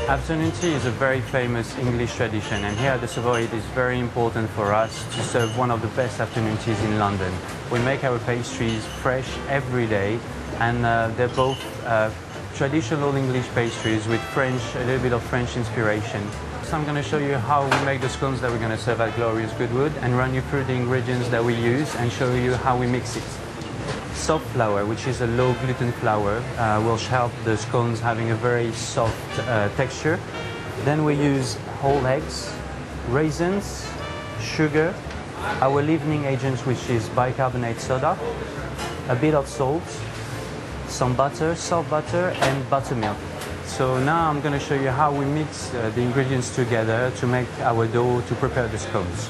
Afternoon tea is a very famous English tradition, and here at the Savoy it is very important for us to serve one of the best afternoon teas in London. We make our pastries fresh every day, and they're both traditional English pastries with a little bit of French inspiration. So I'm going to show you how we make the scones that we're going to serve at Glorious Goodwood and run you through the ingredients that we use and show you how we mix it. Soft flour, which is a low gluten flour, will help the scones having a very soft texture. Then we use whole eggs, raisins, sugar, our leavening agents, which is bicarbonate soda, a bit of salt, some butter, salt butter, and buttermilk. So now I'm going to show you how we mix the ingredients together to make our dough to prepare the scones.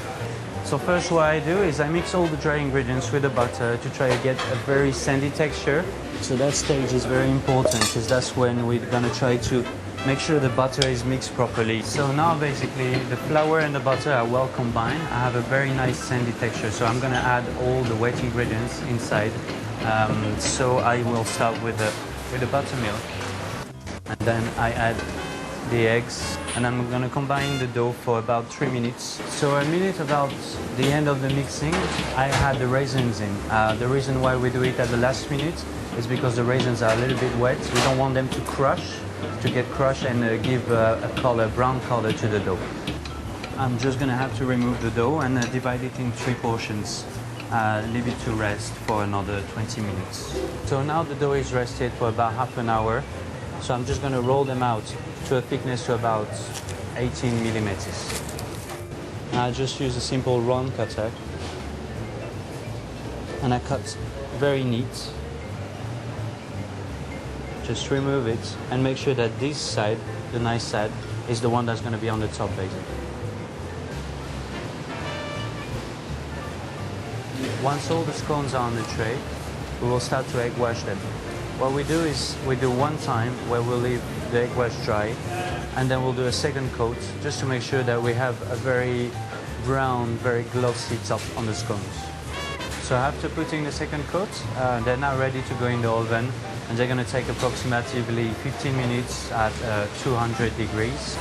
So first what I do is I mix all the dry ingredients with the butter to try to get a very sandy texture. So that stage is very important because that's when we're going to try to make sure the butter is mixed properly. So now basically the flour and the butter are well combined. I have a very nice sandy texture. So I'm going to add all the wet ingredients inside. So I will start with the buttermilk. And then I add the eggs, and I'm going to combine the dough for about 3 minutes. So a minute about the end of the mixing, I add the raisins in. The reason why we do it at the last minute is because the raisins are a little bit wet. We don't want them to get crushed and give a brown color to the dough. I'm just going to have to remove the dough and divide it in 3 portions. Leave it to rest for another 20 minutes. So now the dough is rested for about half an hour. So I'm just going to roll them out to a thickness to about 18 millimeters. Now I just use a simple round cutter and I cut very neat. Just remove it and make sure that this side, the nice side, is the one that's going to be on the top basically. Once all the scones are on the tray, we will start to egg wash them. What we do is we do one time where we'll leave the egg wash dry, and then we'll do a second coat just to make sure that we have a very brown, very glossy top on the scones. So after putting the second coat, they're now ready to go in the oven, and they're going to take approximately 15 minutes at 200 degrees.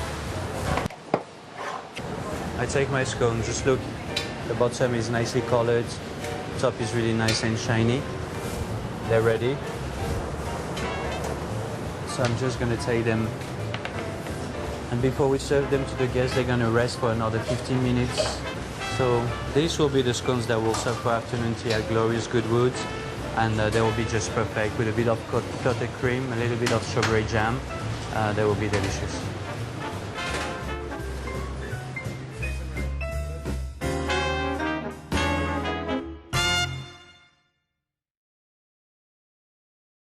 I take my scone, just look, the bottom is nicely colored, the top is really nice and shiny. They're ready. So I'm just going to take them, and before we serve them to the guests, they're going to rest for another 15 minutes. So these will be the scones that we'll serve for afternoon tea at Glorious Goodwood, and they will be just perfect with a bit of clotted cream, a little bit of strawberry jam. They will be delicious.